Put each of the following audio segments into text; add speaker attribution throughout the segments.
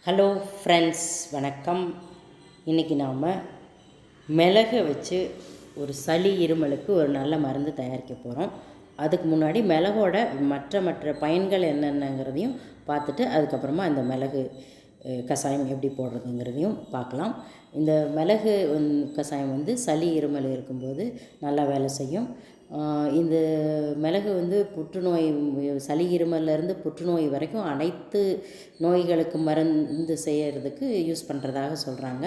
Speaker 1: Hello friends, வணக்கம். இன்றைக்கி நாம் மிளகை வச்சு ஒரு சளி இருமலுக்கு ஒரு நல்ல மருந்து தயாரிக்க போகிறோம். அதுக்கு முன்னாடி மிளகோட மற்ற பயன்கள் என்னென்னங்கிறதையும் பார்த்துட்டு அதுக்கப்புறமா இந்த மிளகு கஷாயம் எப்படி போடுறதுங்கிறதையும் பார்க்கலாம். இந்த மிளகு கஷாயம் சளி இருமல் இருக்கும்போது நல்லா வேலை செய்யும். இந்த மிளகு புற்றுநோய், சளி இருமல்லேருந்து புற்றுநோய் வரைக்கும் அனைத்து நோய்களுக்கு மருந்து செய்கிறதுக்கு யூஸ் பண்ணுறதாக சொல்கிறாங்க.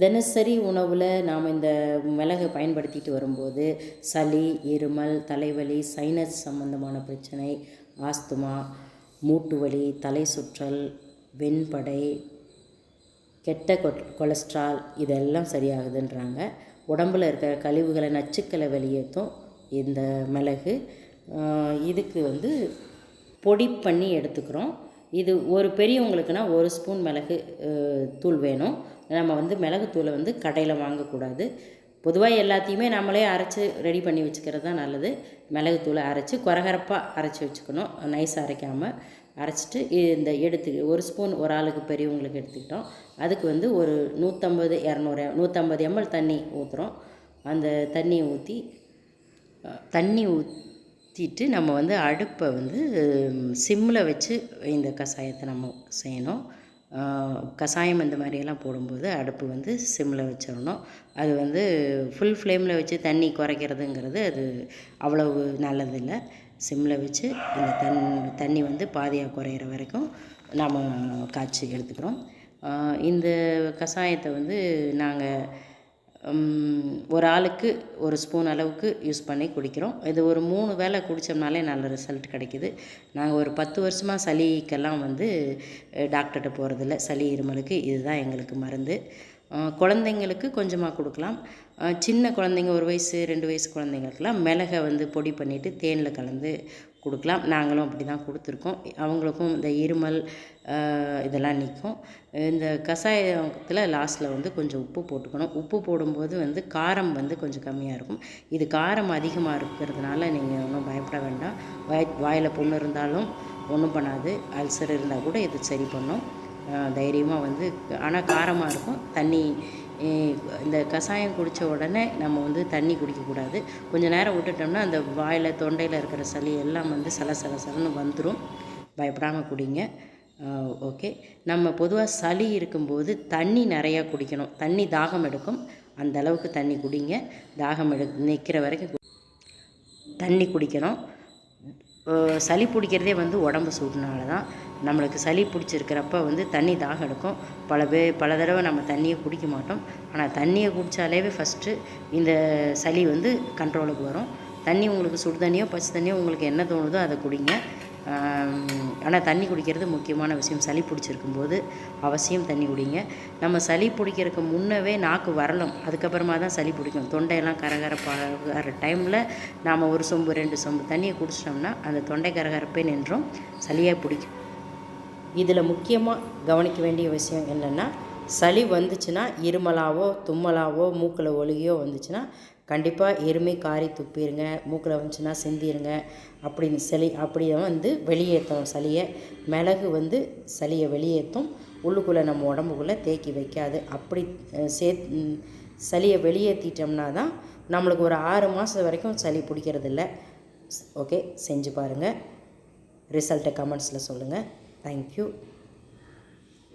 Speaker 1: தினசரி உணவில் நாம் இந்த மிளகை பயன்படுத்திட்டு வரும்போது சளி, இருமல், தலைவலி, சைனஸ் சம்பந்தமான பிரச்சனை, ஆஸ்துமா, மூட்டு வலி, தலை சுற்றல், வெண்படை, கெட்ட கொலஸ்ட்ரால் இதெல்லாம் சரியாகுதுன்றாங்க. உடம்பில் இருக்கிற கழிவுகளை, நச்சுக்களை வெளியேற்றும் இந்த மிளகு. இதுக்கு பொடி பண்ணி எடுத்துக்கிறோம். இது ஒரு பெரியவங்களுக்குனா 1 ஸ்பூன் மிளகு தூள் வேணும். நம்ம மிளகு தூளை கடையில் வாங்கக்கூடாது. பொதுவாக எல்லாத்தையுமே நம்மளே அரைச்சி ரெடி பண்ணி வச்சுக்கிறது தான் நல்லது. மிளகு தூளை அரைச்சி குறகரப்பாக அரைச்சி வச்சுக்கணும், நைஸாக அரைக்காமல் அரைச்சிட்டு இந்த 1 ஸ்பூன் ஒரு ஆளுக்கு பெரியவங்களுக்கு எடுத்துக்கிட்டோம். அதுக்கு ஒரு 150 ml தண்ணி ஊற்றுறோம். அந்த தண்ணி ஊற்றிட்டு நம்ம அடுப்பை சிம்மில் வச்சு இந்த கஷாயத்தை நம்ம செய்யணும். கஷாயம் இந்த மாதிரியெல்லாம் போடும்போது அடுப்பு சிம்மில் வச்சிடணும். அது ஃபுல் ஃப்ளேமில் வச்சு தண்ணி குறைக்கிறதுங்கிறது அது அவ்வளவு நல்லதில்லை. சிம்மில் வச்சு இந்த தண்ணி பாதியாக குறையிற வரைக்கும் நாம் காய்ச்சி எடுத்துக்கிறோம். இந்த கஷாயத்தை நாங்கள் ஒரு ஆளுக்கு 1 ஸ்பூன் அளவுக்கு யூஸ் பண்ணி குடிக்கிறோம். இது ஒரு 3 வேளை குடித்தோம்னாலே நல்ல ரிசல்ட் கிடைக்கிது. நாங்கள் ஒரு 10 வருஷமாக சளிக்கெல்லாம் டாக்டர்கிட்ட போகிறதில்ல. சளி இருமலுக்கு இதுதான் எங்களுக்கு மருந்து. குழந்தைங்களுக்கு கொஞ்சமாக கொடுக்கலாம். சின்ன குழந்தைங்க 1 வயசு 2 வயசு குழந்தைங்களுக்கெல்லாம் மிளகை பொடி பண்ணிவிட்டு தேனில் கலந்து கொடுக்கலாம். நாங்களும் அப்படி தான் கொடுத்துருக்கோம். அவங்களுக்கும் இந்த இருமல் இதெல்லாம் நிற்கும். இந்த கஷாயத்தில் லாஸ்ட்டில் கொஞ்சம் உப்பு போட்டுக்கணும். உப்பு போடும்போது காரம் கொஞ்சம் கம்மியாக இருக்கும். இது காரம் அதிகமாக இருக்கிறதுனால நீங்கள் ஒன்றும் பயப்பட வேண்டாம். வாயில் புண்ணு இருந்தாலும் ஒன்றும் பண்ணாது. அல்சர் இருந்தால் கூட இது சரி பண்ணும். தைரியமாக ஆனால் காரமாக இருக்கும். இந்த கஷாயம் குடித்த உடனே நம்ம தண்ணி குடிக்கக்கூடாது. கொஞ்சம் நேரம் விட்டுட்டோம்னா அந்த வாயில், தொண்டையில் இருக்கிற சளி எல்லாம் சலன்னு வந்துடும். பயப்படாமல் குடிங்க. ஓகே. நம்ம பொதுவாக சளி இருக்கும்போது தண்ணி நிறையா குடிக்கணும். தண்ணி தாகம் எடுக்கும். அந்த அளவுக்கு தண்ணி குடிங்க. தாகம் நிற்கிற வரைக்கும் தண்ணி குடிக்கணும். சளி பிடிக்கிறதே உடம்பு சூடுனால தான். நம்மளுக்கு சளி பிடிச்சிருக்கிறப்ப தண்ணி தாகம் எடுக்கும். பல தடவை நம்ம தண்ணியை குடிக்க மாட்டோம். ஆனால் தண்ணியை குடித்தாலே ஃபஸ்ட்டு இந்த சளி கண்ட்ரோலுக்கு வரும். தண்ணி உங்களுக்கு சுடு தண்ணியோ பச்சை தண்ணியோ உங்களுக்கு என்ன தோணுதோ அதை குடிங்க. ஆனால் தண்ணி குடிக்கிறது முக்கியமான விஷயம். சளி பிடிச்சிருக்கும்போது அவசியம் தண்ணி குடிங்க. நம்ம சளி பிடிக்கிறதுக்கு முன்னவே நாக்கு வரணும். அதுக்கப்புறமா தான் சளி பிடிக்கும். தொண்டையெல்லாம் கரகரப்பாகிற டைமில் நாம் 1 சொம்பு 2 சொம்பு தண்ணியை குடிச்சிட்டோம்னா அந்த தொண்டை கரகரப்பே நின்றும், சளியாக பிடிக்கும். இதில் முக்கியமாக கவனிக்க வேண்டிய விஷயம் என்னென்னா, சளி வந்துச்சுன்னா இருமலாவோ தும்மலாவோ மூக்கில் ஒழுகியோ வந்துச்சுன்னா கண்டிப்பாக எருமை காரி துப்பிடுங்க. மூக்கில் வந்துச்சுன்னா சிந்திடுங்க. அப்படியே வெளியேற்றும் சளியை. மிளகு சளியை வெளியேற்றும். உள்ளுக்குள்ளே நம்ம உடம்புக்குள்ளே தேக்கி வைக்காது. அப்படி சளியை வெளியேற்றிட்டோம்னா தான் நம்மளுக்கு ஒரு 6 மாதம் வரைக்கும் சளி பிடிக்கிறதில்ல. ஓகே, செஞ்சு பாருங்கள். ரிசல்ட்டை கமெண்ட்ஸில் சொல்லுங்கள். தேங்க்யூ.